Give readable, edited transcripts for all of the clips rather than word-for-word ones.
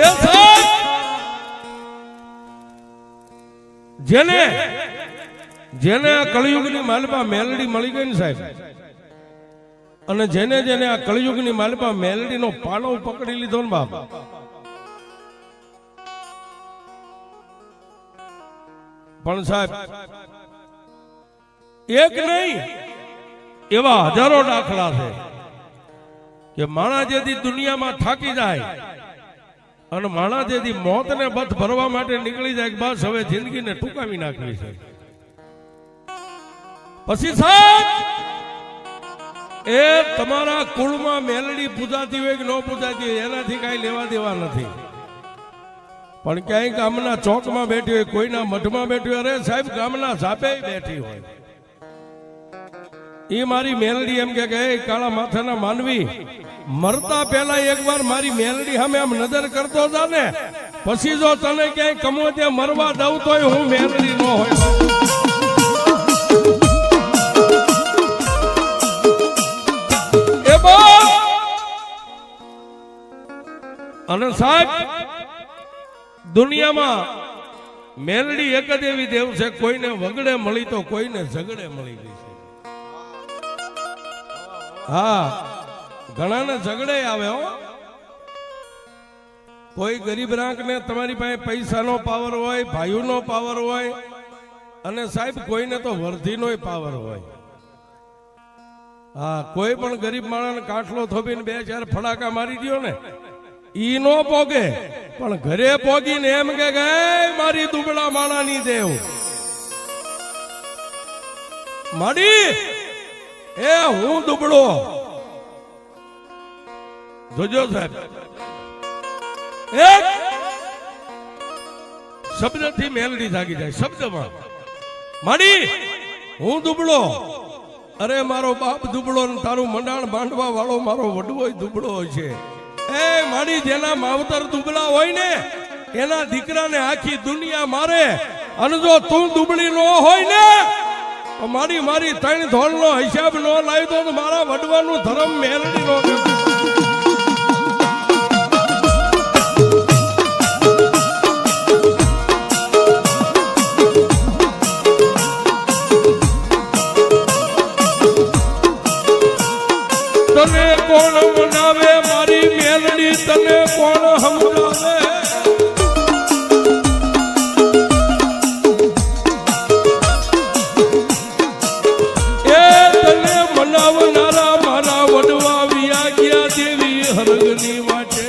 એ સાહેબ જેને જેને આ કળિયુગની માલિપા મેલડી મળી ગઈ ને સાહેબ, અને જેને જેને આ કળિયુગની માલિપા મેલડીનો પાનો પકડી લીધો ને બાપ, પણ સાહેબ એક નહીં એવા હજારો દાખલા છે કે માણસ જેથી દુનિયામાં થાકી જાય અને માણસ જેથી મોતને બથ ભરવા માટે નીકળી જાય, બસ હવે જિંદગીને ટૂંકાવી નાખવી છે. પછી સાહેબ એ તમારા કુળમાં મેલડી પૂજાતી હોય કે ન પૂજાતી હોય એનાથી કઈ લેવા દેવા નથી, પણ ક્યાંય ગામના ચોકમાં બેઠી હોય, કોઈના મઠમાં બેઠી હોય, અરે સાહેબ ગામના ઝાપે બેઠી હોય, એ મારી મેલડી એમ કે કાળા માથાના માનવી મરતા પહેલા એકવાર મારી મેલડી સામે આમ નજર કરતો હતા ને, પછી જો તને ક્યાંય કમો ત્યાં મરવા દઉં તોય હું મેલડી ન હોય. અને સાહેબ દુનિયામાં મેલડી એક જ એવી દેવ છે, કોઈને વગડે મળી તો કોઈને ઝગડે મળી ગઈ છે. હા, ઘણાને ઝગડે આવે હો. કોઈ ગરીબ રાંકને તમારી પાસે પૈસાનો પાવર હોય, ભાઈઓનો પાવર હોય, અને સાહેબ કોઈને તો વર્ધીનો પાવર હોય. હા, કોઈ પણ ગરીબ માણસને કાટલો થોપીને 2-4 ફડાકા મારી દો ને, ઈ નો પોગે, પણ ઘરે પોગીને એમ કે મારી દુબળા માણાની દેવ માડી, એ હું દુબળો. જોજો સાહેબ, એક શબ્દથી મેલડી જાગી જાય, શબ્દમાં માડી હું દુબળો, અરે મારો બાપ દુબળો ને તારું મંડાણ બાંધવા વાળો મારો વડવો દુબળો છે. એ મારી જેના માવતર દુબળા હોય ને એના દીકરાને આખી દુનિયા મારે, અને જો તું દુબળી ન હોય ને તો મારી 3 ધોળનો હિસાબ ન લાવી તો મારા વડવાનું ધર્મ મેલડી નો. તને કોણ મનાવે મારી મેલડી, તને કોણ સમજાવે? એ તને મનાવનારા મારા વડવા વિયા ગયા દેવી હરગની વાટે.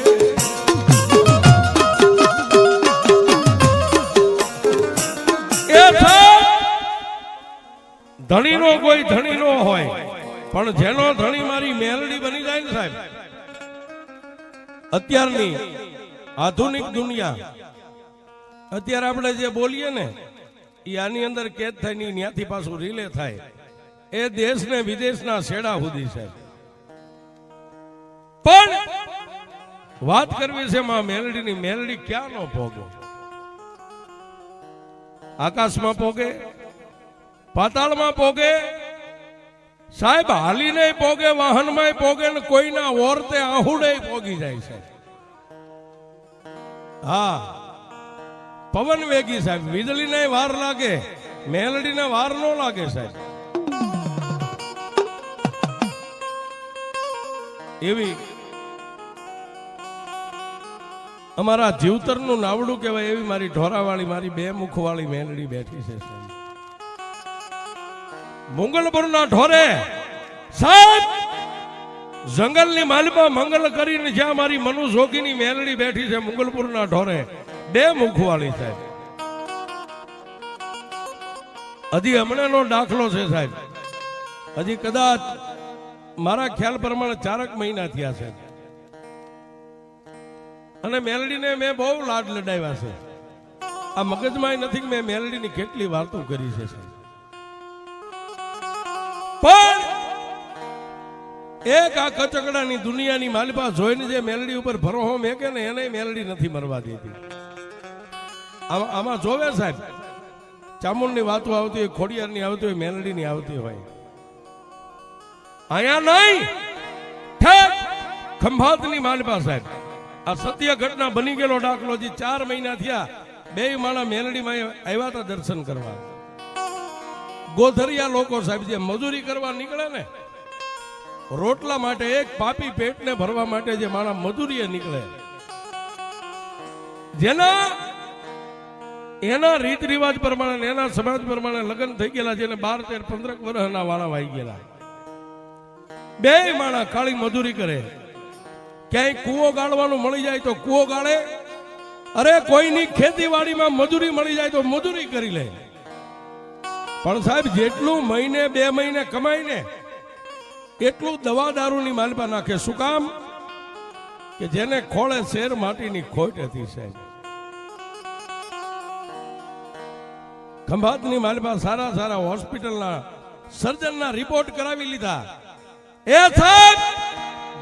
એ ધણીનો કોઈ ધણી નો હોય, પણ જેનો ધણી મારી મેલડી બની જાય ને સાહેબ, અત્યારની આધુનિક દુનિયા, અત્યારે આપણે જે બોલીએ ને એ આની અંદર કેદ થાય ને ત્યાંથી પાછું રિલે થાય, એ દેશ ને વિદેશના છેડા સુધી છે. પણ વાત કરવી છે માં મેલડીની. મેલડી ક્યાં નો પોગે? આકાશમાં પોગે, પાતાળમાં પોગે, સાહેબ હાલીને પોગે, વાહનમાં પોગે, ને કોઈના ઓરતે આહુડે પોગી જાય છે. હા, પવન વેગી સાહેબ, વીજળીને વાર લાગે, મેલડીને વાર ન લાગે સાહેબ. એવી અમારા જીવતરનું નાવડું કહેવાય એવી મારી ઢોરાવાળી, મારી 2 મુખવાળી મેલડી બેઠી છે સાહેબ. મંગલપુરના ઢોરે સાહેબ જંગલની માલિપા મંગલ કરીને જ્યાં મારી મનુ જોગીની મેલડી બેઠી છે, મંગલપુરના ઢોરે 2 મુખવાળી સાહેબ. હજી હમણાંનો દાખલો છે સાહેબ, હજી કદાચ મારા ખ્યાલ પ્રમાણે 4 મહિના થયા છે, અને મેલડીને મેં બહુ લાડ લડાવ્યા છે. આ મગજમાં નથી કે મેં મેલડીની કેટલી વાતો કરી છે સાહેબ. પણ એક આ કચકડાની દુનિયાની માલિપા જોઈને જે મેલડી ઉપર ભરોહો મેકે ને એને મેલડી નથી મરવા દેતી. આમાં જોવે સાહેબ, ચામુંડની વાતો આવતી હોય, ખોડિયારની આવતી હોય, મેલડીની આવતી હોય. અહીંયા નહીં, ઠેક ખંભાતની માલિપા સાહેબ આ સત્ય ઘટના બની ગયેલો દાખલો જે 4 મહિના થયા, 2 માણા મેલડીમાં આવ્યા હતા દર્શન કરવા. ગોધરિયા લોકો સાહેબ જે મજૂરી કરવા નીકળે ને, રોટલા માટે, એક પાપી પેટને ભરવા માટે જે માણા મજૂરીએ નીકળે, જેના એના રીત રિવાજ પ્રમાણે, એના સમાજ પ્રમાણે લગ્ન થઈ ગયેલા, જેને 12, 13, 15 વર્ષના વાળા વાઈ ગયેલા, 2 માણા કાળી મજૂરી કરે. ક્યાંય કૂવો ગાળવાનું મળી જાય તો કૂવો ગાળે, અરે કોઈની ખેતીવાડીમાં મજૂરી મળી જાય તો મજૂરી કરી લે. પણ સાહેબ જેટલું મહિને 2 મહિને કમાય ને એટલું દવા દારૂની માલપા નાખે. શું કામ? કે જેને ખોળે શેર માટીની ખોટ હતી સાહેબ. ખંભાતની માલપા સારા સારા હોસ્પિટલના સર્જનના રિપોર્ટ કરાવી લીધા. એ સાહેબ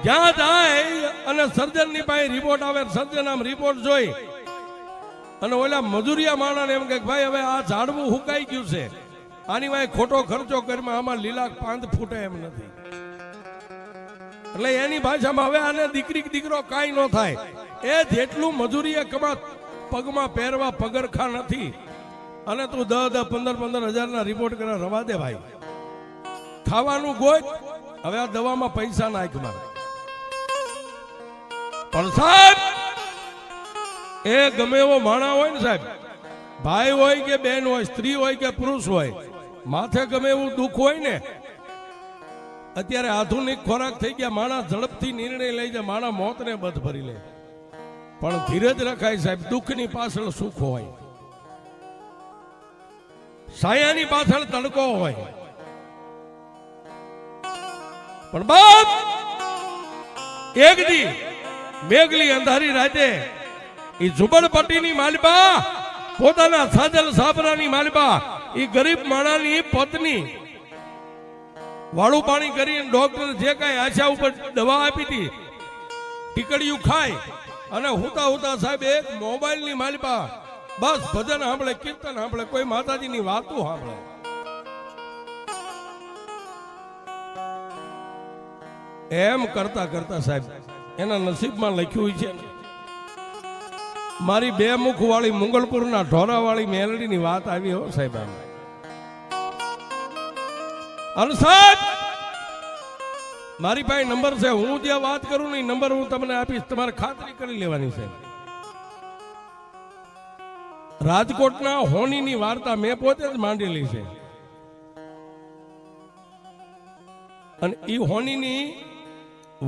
જ્યાં જાય અને સર્જનની પાસે રિપોર્ટ આવે, સર્જન આમ રિપોર્ટ જોઈ અને ઓલા મજૂરિયા માણાને એમ કે ભાઈ હવે આ ઝાડવું હુકાઈ ગયું છે, આની વાય ખોટો ખર્ચો કરીમાં આમાં લીલા પાંદ ફૂટે એમ નથી. એટલે એની ભાષામાં હવે આને દીકરી દીકરો કાંઈ ન થાય. એ જેટલું મજૂરીએ કમા પગમાં પહેરવા પગરખા નથી અને તું 10, 15 હજારના રિપોર્ટ કરે, રવા દે ભાઈ. ખાવાનું ગોય, હવે આ દવામાં પૈસા નાખમાં. પણ સાહેબ એ ગમે એવો માણા હોય ને સાહેબ, ભાઈ હોય કે બેન હોય, સ્ત્રી હોય કે પુરુષ હોય, માથે ગમે એવું દુઃખ હોય ને, અત્યારે આધુનિક ખોરાક થઈ ગયા, માણા ઝડપથી નિર્ણય લઈ જાય, માણા મોતને બધ ભરી લે. પણ ધીરજ રખાય સાહેબ. દુઃખની પાછળ સુખ હોય, સાયાની પાછળ તડકો હોય. પણ બાપ એક દી મેઘલી અંધારી રાતે એ ઝુંપડપટ્ટીની માલિપા, પોતાના સાજલ સાબરાની માલિપા, એ ગરીબ માણાની પત્ની વાળું પાણી કરીને ડોક્ટર જે કઈ આશા ઉપર દવા આપી હતી, ટીકડીયું ખાય અને હુતા હુતા સાહેબ એક મોબાઈલની માલિપા બસ ભજન સાંભળે, કીર્તન સાંભળે, કોઈ માતાજીની વાતો સાંભળે. એમ કરતા કરતા સાહેબ એના નસીબમાં લખ્યું છે, મારી 2 મુખ વાળી મુગલપુરના ઢોરા વાળી મેલડીની વાત આવી હો સાહેબ. અને સાહેબ મારી પાસે નંબર છે, હું જે વાત કરું ને નંબર હું તમને આપીશ, તમારે ખાતરી કરી લેવાની છે. રાજકોટના હોનીની વાર્તા મેં પોતે જ માંડેલી છે. અને એ હોનીની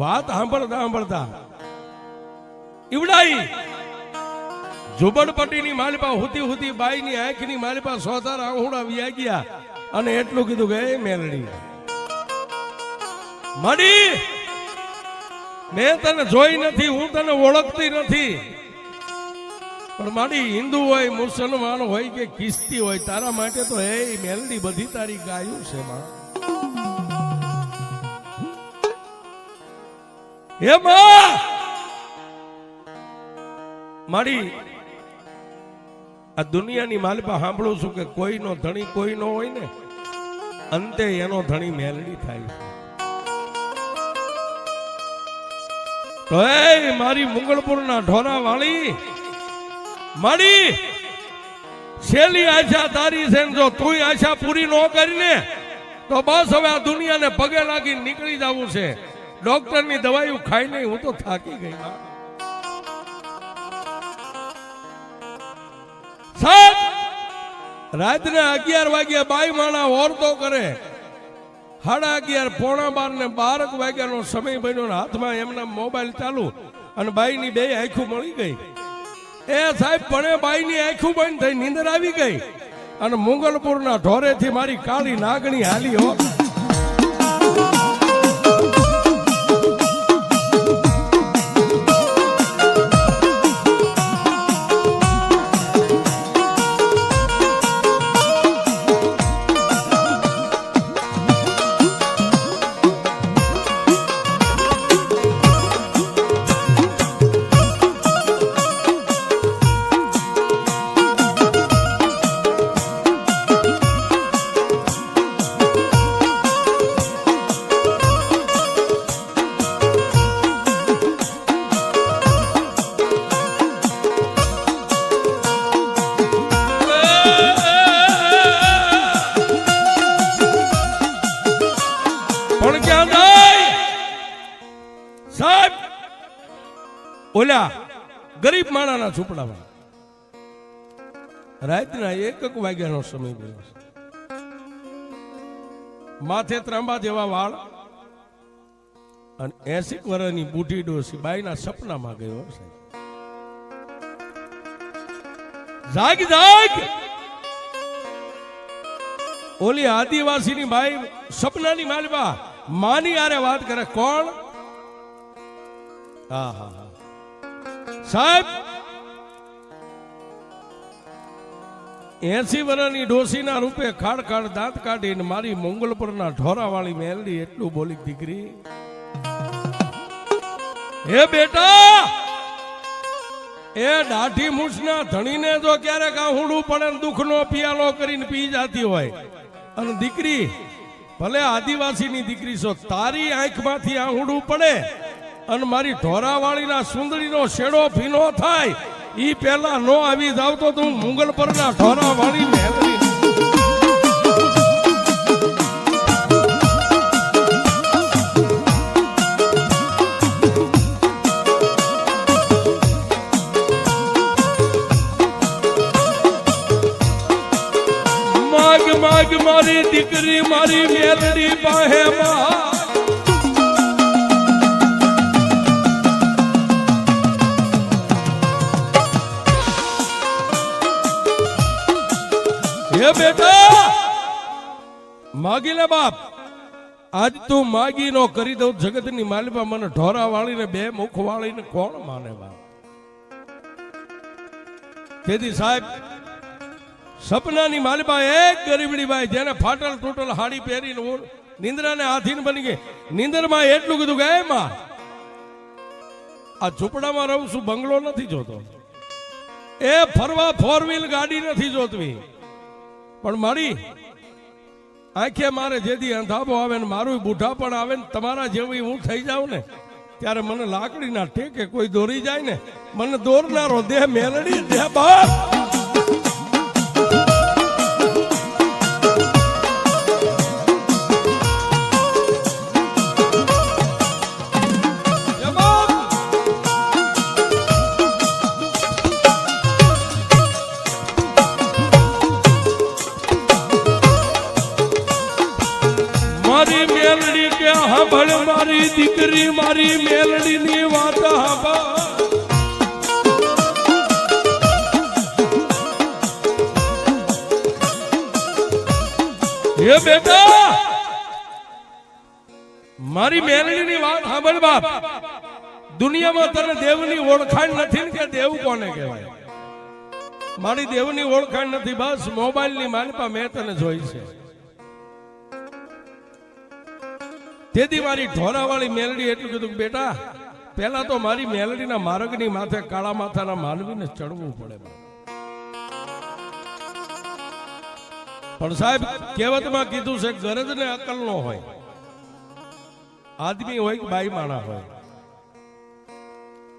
વાત સાંભળતા સાંભળતા ઈવડાઈ ઝુંપડપટ્ટીની માલિપા હુતી હુતી બાઈની આંખની માલિપા સોધાર આહુડા વ્યા ગયા અને એટલું કીધું કે એ મેલડી મડી, મેં તને જોઈ નથી, હું તને ઓળખતી નથી, પણ મારી હિન્દુ હોય, મુસલમાન હોય કે કિસ્તી હોય, તારા માટે તો એ મેલડી બધી તારી ગાયું છે માં. હે માં મારી આ દુનિયાની માલિપા સાંભળું છું કે કોઈનો ધણી કોઈ નો હોય ને, અંતે એનો ધણી મેલડી થાય છે. તો એ મારી મુગલપુરના ઢોરા વાળી મારી છેલ્લી આશા તારી છે. જો તું આશા પૂરી ન કરીને તો બસ હવે આ દુનિયાને પગે લાગી નીકળી જવું છે. ડોક્ટરની દવાઈઓ ખાઈ નહીં, હું તો થાકી ગઈ. સાહેબ રાતને 11 વાગ્યા બાઈ માણા ઓરતો કરે, 11:30 પોણા 12 ને 12 વાગ્યાનો સમય બન્યો, હાથમાં એમના મોબાઈલ ચાલુ અને બાઈની 2 આંખો મળી ગઈ. એ સાહેબ પણ બાઈની આંખો બંધ થઈ, નીંદર આવી ગઈ અને મુગલપુરના ઢોરેથી મારી કાળી નાગણી હાલી હો. ઓલા ગરીબ માણાના ઝૂંપડામાં રાતના 1 વાગ્યાનો સમય ગયો છે. માથે ત્રાંબા જેવા વાળ અને 80 વર્ષની બુઢી ડોસી બાઈના સપનામાં ગયો છે. જાગ જાગ ઓલી આદિવાસીની બાઈ સપનાની માલવા માની આરે વાત કરે. કોણ? હા હા હા સાહેબ 80 વર્ષની ડોસીના રૂપે ખાડ ખાડ દાંત કાઢીને મારી મોંગલપુરના ઢોરાવાળી મેલડી એટલું બોલી. દીકરી, હે બેટા, એ દાઢી મૂછના ધણીને જો ક્યારેક આહુડું પડે ને દુઃખનો પિયાલો કરીને પી જાતી હોય, અને દીકરી ભલે આદિવાસીની દીકરી છો, તારી આંખમાંથી આહુડું પડે અને મારી ઢોરાવાળીના સુંદરીનો શેડો ભીનો થાય ઈ પેલા નો આવી જાવ તો તું મુગલ પરના ઢોરાવાળી મેલડી. માગ માગ મારી દીકરી મારી મેલડી પાહે માં. હે બેટા, માગી લે બાપ. આજ તું માગી નો કરી દઉં જગતની માલિપા મને ઢોરા વાળીને 2 મુખ વાળીને કોણ માને બાપ. તેથી સાહેબ સપનાની માલિપા એક ગરીબડી બાઈ જેને ફાટલ તૂટલ હાડી પહેરીને નિંદ્રાને હાથીને બની ગઈ. નિંદરમાં એટલું કીધું કે એમાં આ ઝૂંપડામાં રહું છું, બંગલો નથી જોતો, એ ફરવા 4 વ્હીલ ગાડી નથી જોતવી, પણ મારી આંખે મારે જેથી અંધાપો આવે ને મારું બુઢા પણ આવે ને તમારા જેવી હું થઈ જાઉં ને ત્યારે મને લાકડીના ટેકે કોઈ દોરી જાય ને મને દોરનારો દેહ મેલડી દેહ બાપ. મારી મેલડી કે હાંભળ મારી દીકરી મારી મેલડી ની વાત હાંભળ. હે બેટા, મારી મેલડી ની વાત સાંભળ બાપ. દુનિયામાં તને દેવની ઓળખાણ નથી કે દેવ કોને કહેવાય? મારી દેવની ઓળખાણ નથી, બસ મોબાઈલ ની માલપા મેં તને જોઈ છે. તેથી મારી ઢોરાવાળી મેલડી એટલું કીધું કે બેટા, પહેલા તો મારી મેલડીના માર્ગની માથે કાળા માથાના માનવીને ચડવું પડે. પણ સાહેબ કહેવતમાં કીધું છે ગરજ ને અકલ નો હોય, આદમી હોય કે બાઈ માણા હોય.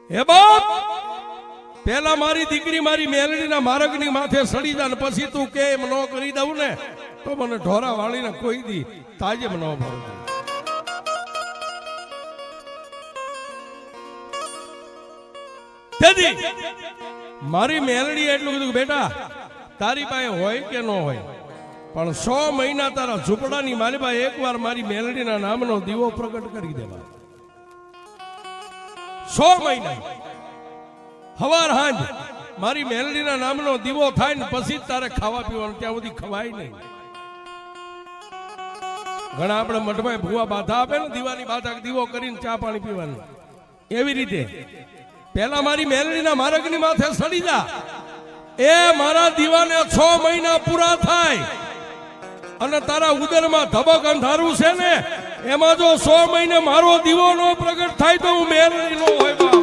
હે બાપ, પહેલા મારી દીકરી મારી મેલડીના માર્ગની માથે સડી જા ને પછી તું કે એમ ન કરી દઉં ને તો મને ઢોરા વાળીને કોઈ દી તાજે ન ભરું. મારી મેલડી એટલું કીધું બેટા, તારી પાસે હોય કે ન હોય પણ 100 મહિના તારા ઝૂંપડાની માલિપા એકવાર મારી મેલડીના નામનો દીવો પ્રગટ કરી દેવા. 100 મહિના હવાર હાંજ મારી મેલડીના નામનો દીવો થાય ને પછી તારે ખાવા પીવાનું, ત્યાં સુધી ખવાય નહીં. ઘણા આપણે મઠમાં ભૂવા બાધા આપે ને દીવાની બાધા દીવો કરીને ચા પાણી પીવાનું, એવી રીતે પેલા મારી મેલડીના માર્ગની માથે સડી જા. એ મારા દીવાને 6 મહિના પૂરા થાય અને તારા ઉદરમાં ધબક અંધારું છે ને એમાં જો 100 મહિને મારો દીવો નો પ્રગટ થાય તો હું મેલડી નો હોય બાપ.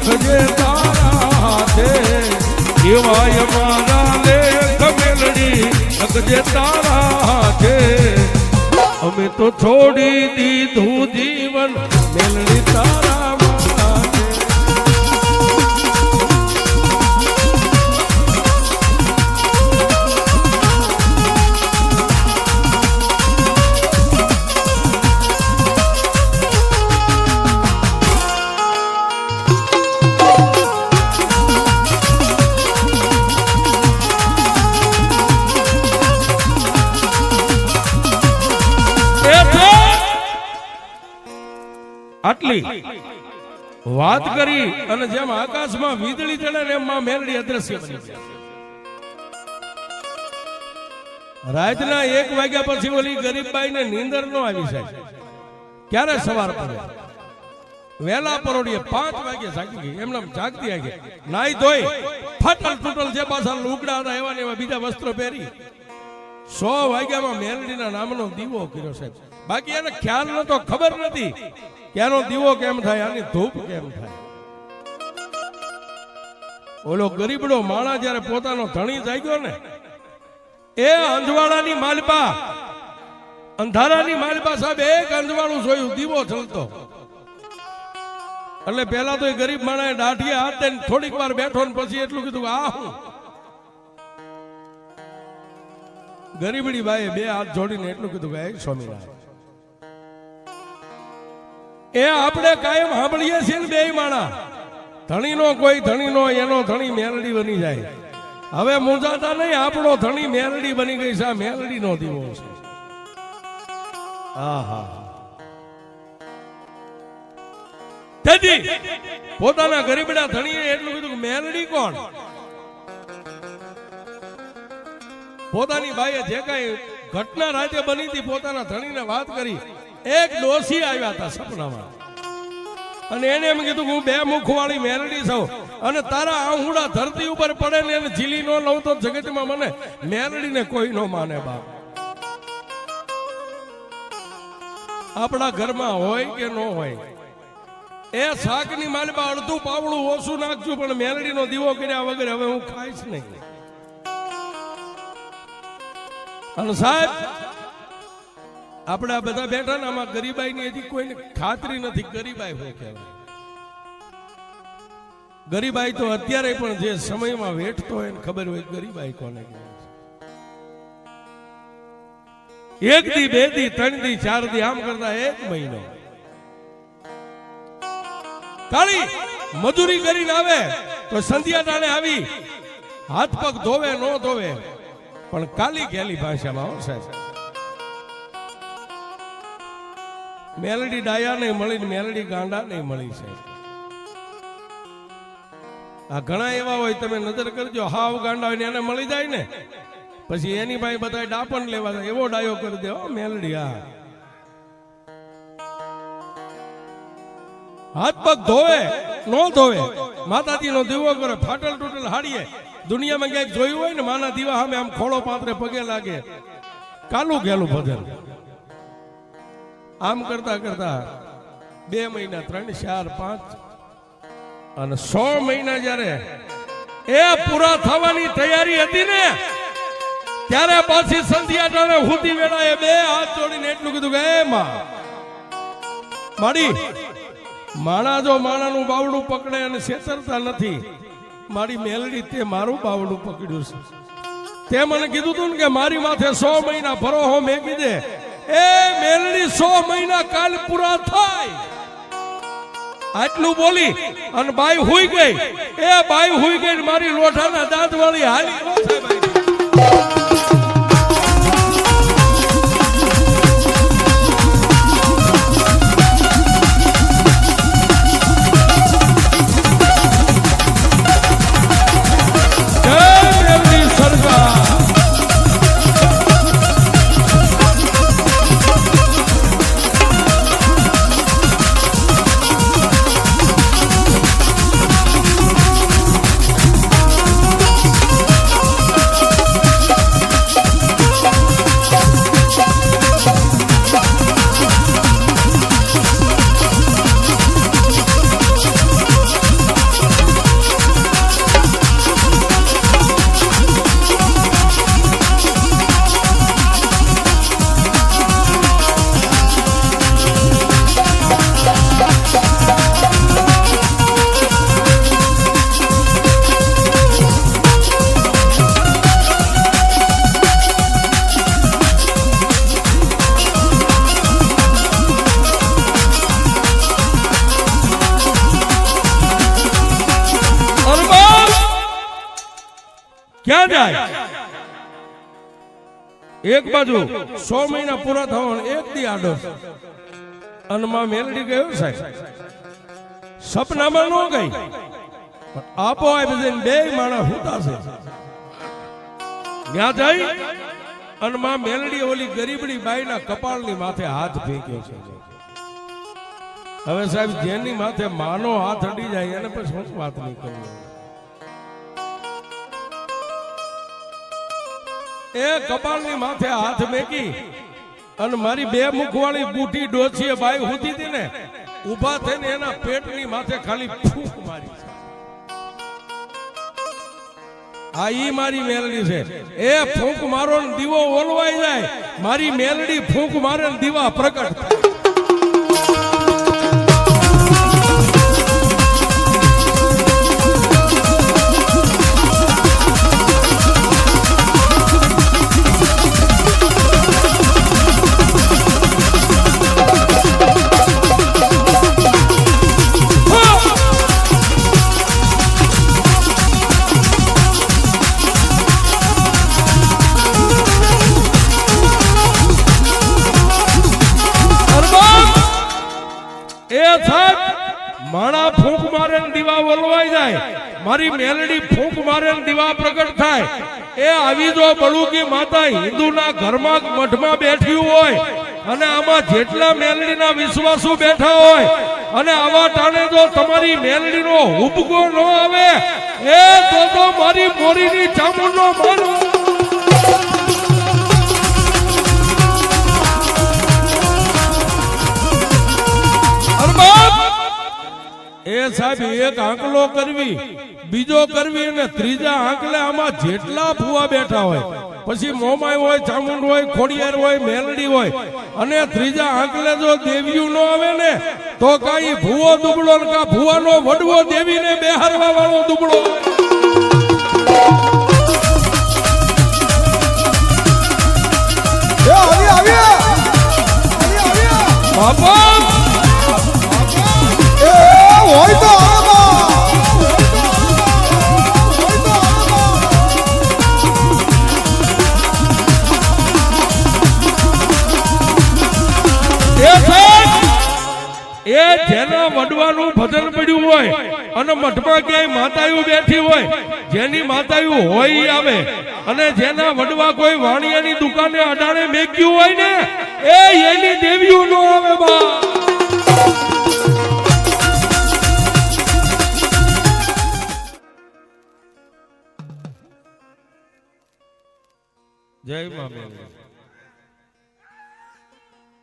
લખજે તારા હાથે એવાય મારા લેખ મેલડી લખજે તારા હાથે અમે તો છોડી દીધું જીવન મેલડી તારા માટે આટલી વાત કરી અને જેમ આકાશમાં વીજળી ચડે ને એમ માં મેલડી અદ્રશ્ય બની જાય રાતના 1 વાગ્યા પછી ઓલી ગરીબબાઈ ને નીંદર નો આવી સાહેબ ક્યારે સવાર પડે વેલા પરોડીએ 5 વાગે જાગી ગઈ એમને જાગતી આવી નાઈ ધોઈ ફાટલ તૂટલ જે પાછા લુગડા હતા એવા ને એવા બીજા વસ્ત્રો પહેરી 100 વાગ્યામાં મેલડીના નામનો દીવો કર્યો સાહેબ બાકી એને ખ્યાલ નતો ખબર નથી ક્યાંનો દીવો કેમ થાય આની ધૂપ કેમ થાય ઓલો ગરીબડો માણા જયારે પોતાનો ધણી જાગ્યો ને એ અંજવાળાની માલપા અંધારાની માલપા સાહેબ એક અંજવાળું જોયું દીવો ચલતો એટલે પેલા તો એ ગરીબ માણાએ દાઢીએ હાથ દઈને થોડીક વાર બેઠો ને પછી એટલું કીધું આ હું ગરીબડી બાઈએ 2 હાથ જોડીને એટલું કીધું કે સ્વામિનારાયણ એ આપણે કાયમ સાંભળીએ છીએ ને 2 માણા ધણીનો કોઈ ધણીનો એનો ધણી મેલડી બની જાય હવે મૂંઝાતા નહીં આપણો ધણી મેલડી બની ગઈ છે મેલડીનો દીવો છે આહા તેથી પોતાના ગરીબડા ધણીએ એટલું કીધું કે મેલડી કોણ પોતાની બાઈએ જે કઈ ઘટના રાતે બની હતી પોતાના ધણીને વાત કરી એક ડોસી આવ્યા હતા સપનામાં અને એને એમ કીધું હું 2 મુખવાળી મેલડી છું અને તારા આહુડા ધરતી ઉપર પડે ને એને ઝીલી નો લઉં તો જગતમાં મને મેલડીને કોઈ નો માને બાપ આપણા ઘરમાં હોય કે ન હોય એ શાકની માલમાં અડધું પાવડું ઓછું નાખશું પણ મેલડીનો દીવો કર્યા વગર હવે હું ખાઈશ નહીં અને સાહેબ આપણે બધા બેઠા ને આમાં ગરીબાઈ ની હજી કોઈને ખાતરી નથી ગરીબાઈ હોય કહેવાય ગરીબાઈ તો અત્યારે પણ જે સમયમાં વેઠતો હોય ને ખબર હોય ગરીબાઈ કોને કહેવાય 1 દી 2 દી 3 દી 4 દી આમ કરતા 1 મહિનો કાળી મજૂરી કરીને આવે તો સંધ્યા ટાણે આવી હાથ પગ ધોવે નો ધોવે પણ કાલી ગેલી ભાષામાં સાહેબ મેલડી ડાયા નહીં મળી મેલડી ગાંડા નહીં મળી છે આ ઘણા એવા હોય તમે નજર કરજો હાવ ગાંડા હોય ને એને મળી જાય ને પછી એની પાસે બધા ડાપણ લેવા જાય એવો ડાયો કરી દે મેલડી હાથ પગ ધોવે નો ધોવે માતાજી નો દીવો કરે ફાટલ તૂટલ હાડીએ દુનિયામાં ક્યાંક જોયું હોય ને માના દીવા સામે આમ ખોળો પાત્રે પગે લાગે કાલું ગેલું ભજન આમ કરતા કરતા 2 મહિના 3 4 5 અને 100 મહિના જયારે એ પૂરા થવાની તૈયારી હતી ને ત્યારે પાછી સંધ્યા ટાણે હુતી વેળાએ 2 હાથ જોડીને એટલું કીધું કે એ માં માડી માણા જો માણાનું બાવડું પકડે અને છેતરતા નથી મારી મેલડી તે મારું બાવડું પકડ્યું છે તે મને કીધું તું ને કે મારી માથે 100 મહિના ભરોહો મેકી દે એ મેલડી 100 મહિના કાલ પૂરા થાય આટલું બોલી અને બાઈ હુઈ ગઈ એ બાઈ હુઈ ગઈ મારી લોઠાના દાંત વાળી હાલી ક્યાં જાય? એક બાજુ 100 મહિના પૂરા થવા એક દી આડો અને માં મેલડી ગયો સાહેબ સપનામાં ન ગઈ આપો આ બધી બે માણસ હુતા છે ત્યાં જઈ અને માં મેલડી ઓલી ગરીબડી બાઈના કપાળની માથે હાથ ફેંક્યો છે. હવે સાહેબ જેની માથે માનો હાથ અડી જાય એને પછી શું વાત નહીં કરવી. એ કપાળની માથે હાથ મેકી અને મારી બે મુખવાળી બુઢી ડોચીએ બાઈ હુતી હતી ને ઊભા થઈને એના પેટની માથે ખાલી ફૂંક મારી. આ ઈ મારી મેલડી છે. એ ફૂંક મારો ને દીવો ઓલવાઈ જાય. મારી મેલડી ફૂંક મારે ને દીવા પ્રગટ થાય. માણા ફૂંક મારે ને દીવા ઓલવાઈ જાય. મારી મેલડી ફૂંક મારે ને દીવા પ્રગટ થાય. એ આવી જો બળુકી માતા હિન્દુના ઘરમાં મઠમાં બેઠી હોય અને આમાં જેટલા મેલડીના વિશ્વાસુ બેઠા હોય અને આવા ટાણે જો તમારી મેલડીનો હુબકો ન આવે એ તો મારી મોરીની ચામુંડનો માનો. એ સાહેબ એક આંકલો કરવી બીજો કરવી અને ત્રીજા આંકલે આમાં જેટલા ભૂવા બેઠા હોય પછી મોમાય હોય ચામુંડ હોય ખોડિયાર હોય મેલડી હોય અને ત્રીજા આંકલે જો દેવીયું ન આવે ને તો કઈ ભૂવો દુબળો ને કા ભૂવાનો વડવો દેવીને બેહારવા વાળો દુબળો. બાપા હોય તો એ જેના વડવાનું ભજન પડ્યું હોય અને મઠમાં ક્યાંય માતાયું બેઠી હોય જેની માતાયું હોય આવે અને જેના વડવા કોઈ વાણિયાની દુકાને અડાણે મેક્યું હોય ને એની દેવીયું નો આવે બા. જય મા મેલડી.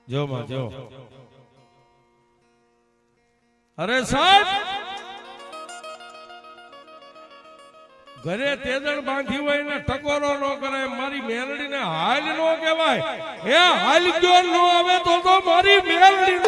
જો માં જો. અરે સાહેબ ઘરે તેજણ બાંધી હોય ને ટકોરો ન કરાય. મારી મેલડી ને હાલ નો કહેવાય. એ હાલ ગયો ન આવે તો મારી મેલડી